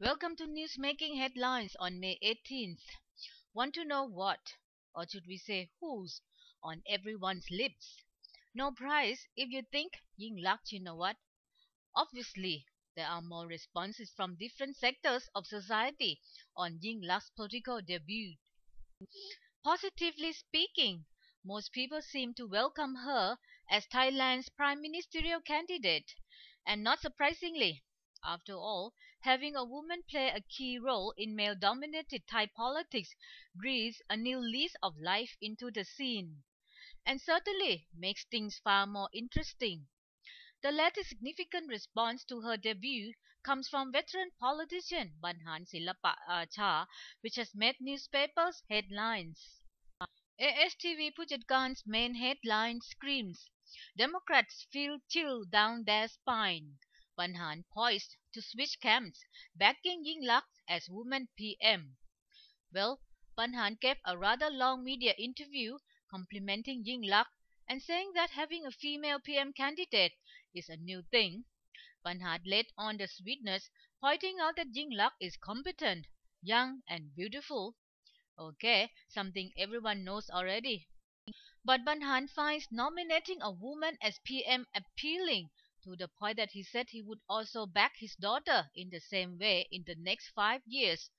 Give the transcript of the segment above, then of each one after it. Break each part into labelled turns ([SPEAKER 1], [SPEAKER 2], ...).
[SPEAKER 1] Welcome to Newsmaking Headlines on May 18th. Want to know what, or should we say who's, on everyone's lips? No prize if you think Ying Luck, you know what? Obviously, there are more responses from different sectors of society on Ying Luck's political debut. Positively speaking, most people seem to welcome her as Thailand's prime ministerial candidate. And not surprisingly, after all, having a woman play a key role in male dominated Thai politics breathes a new lease of life into the scene, and certainly makes things far more interesting. The latest significant response to her debut comes from veteran politician Banhan Silapa Cha, which has made newspapers headlines. ASTV Pujagan's main headline screams, Democrats feel chill down their spine. Banhan poised to switch camps, backing Yingluck as woman PM. Well, Banhan gave a rather long media interview complimenting Yingluck and saying that having a female PM candidate is a new thing. Banhan laid on the sweetness, pointing out that Yingluck is competent, young and beautiful. Okay, something everyone knows already. But Banhan finds nominating a woman as PM appealing to the point that he said he would also back his daughter in the same way in the next 5 years.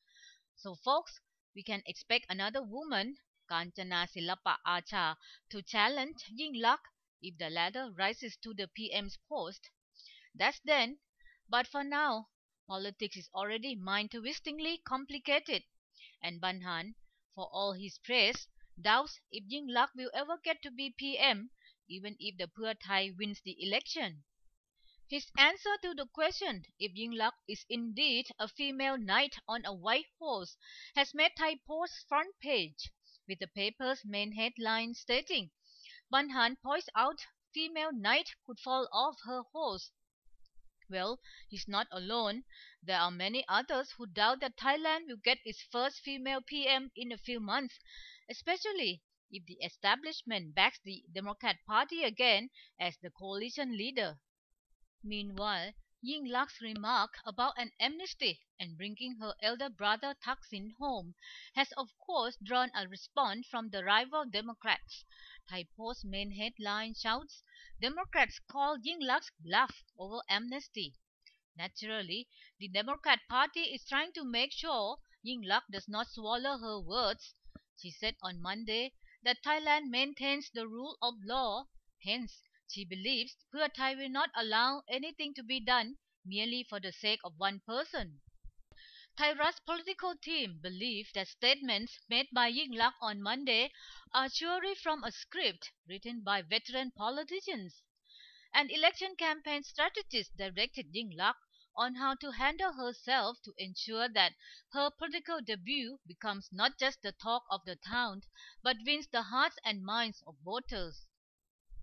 [SPEAKER 1] So folks, we can expect another woman, Kanchana Silapa Acha, to challenge Yingluck if the latter rises to the PM's post. That's then. But for now, politics is already mind-twistingly complicated, and Banhan, for all his praise, doubts if Yingluck will ever get to be PM, even if the Pheu Thai wins the election. His answer to the question if Yingluck is indeed a female knight on a white horse has made Thai Post's front page, with the paper's main headline stating, Banhan points out female knight could fall off her horse. Well, he's not alone. There are many others who doubt that Thailand will get its first female PM in a few months, especially if the establishment backs the Democrat Party again as the coalition leader. Meanwhile, Yingluck's remark about an amnesty and bringing her elder brother Thaksin home has of course drawn a response from the rival Democrats. Thai Post's main headline shouts, Democrats call Yingluck's bluff over amnesty. Naturally, the Democrat Party is trying to make sure Yingluck does not swallow her words. She said on Monday that Thailand maintains the rule of law, hence she believes Pheu Thai will not allow anything to be done merely for the sake of one person. Thairat's political team believe that statements made by Yingluck on Monday are surely from a script written by veteran politicians. An election campaign strategist directed Yingluck on how to handle herself to ensure that her political debut becomes not just the talk of the town, but wins the hearts and minds of voters.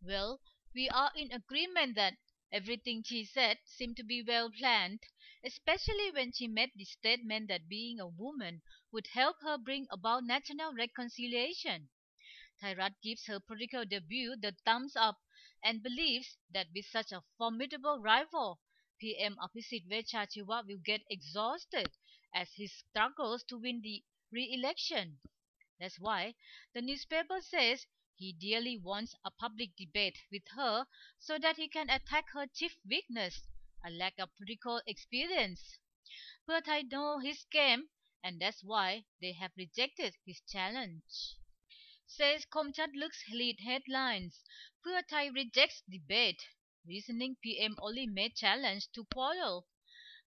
[SPEAKER 1] Well, we are in agreement that everything she said seemed to be well planned, especially when she made the statement that being a woman would help her bring about national reconciliation. Thairat gives her political debut the thumbs up and believes that with such a formidable rival, PM opposite Vechachiwa will get exhausted as he struggles to win the re-election. That's why the newspaper says he dearly wants a public debate with her so that he can attack her chief weakness, a lack of political experience. But I know his game, and that's why they have rejected his challenge. Says Komchatluk's lead headlines, Pheu Thai rejects debate, reasoning PM only made challenge to quarrel.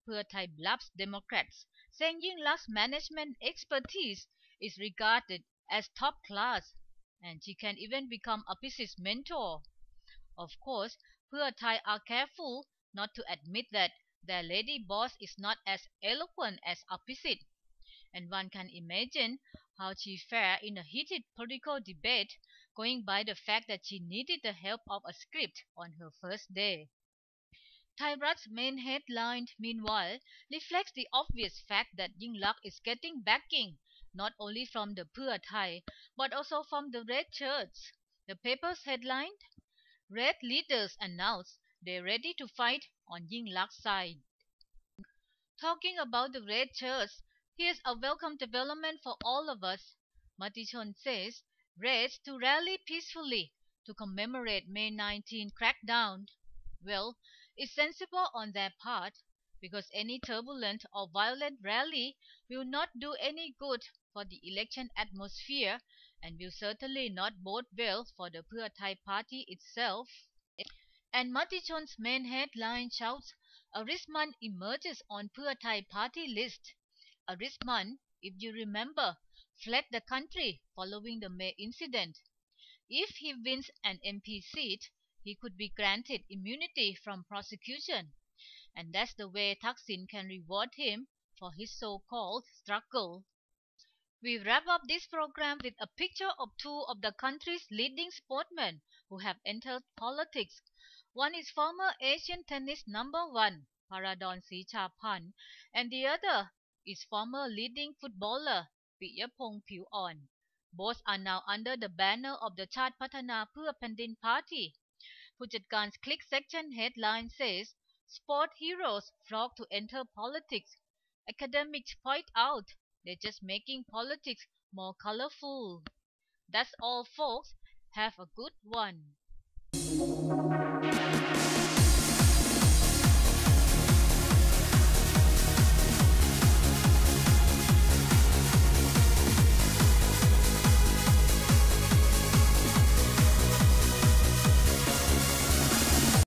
[SPEAKER 1] Pheu Thai blabs Democrats, saying Yingluck's management expertise is regarded as top class, and she can even become Apisit's mentor. Of course, Pheu Thai are careful not to admit that their lady boss is not as eloquent as Apisit, and one can imagine how she fared in a heated political debate, going by the fact that she needed the help of a script on her first day. Thairat's main headline, meanwhile, reflects the obvious fact that Yingluck is getting backing not only from the Pheu Thai but also from the Red Church. The paper's headline, Red leaders announce they're ready to fight on Yingluck's side. Talking about the red shirts, here's a welcome development for all of us. Matichon says Reds to rally peacefully to commemorate May 19 crackdown. Well, it's sensible on their part, because any turbulent or violent rally will not do any good for the election atmosphere and will certainly not bode well for the Pheu Thai party itself. And Matichon's main headline shouts, Arisman emerges on Pheu Thai party list. Arisman, if you remember, fled the country following the May incident. If he wins an MP seat, he could be granted immunity from prosecution. And that's the way Thaksin can reward him for his so-called struggle. We wrap up this program with a picture of two of the country's leading sportsmen who have entered politics. One is former Asian tennis number one, Paradon Srichaphan, and the other is former leading footballer, Piyapong Phiu-on. Both are now under the banner of the Chat Pathana Pheu Pandin Party. Pujatkan's click section headline says, Sport heroes flock to enter politics. Academics point out they're just making politics more colorful. That's all, folks. Have a good one.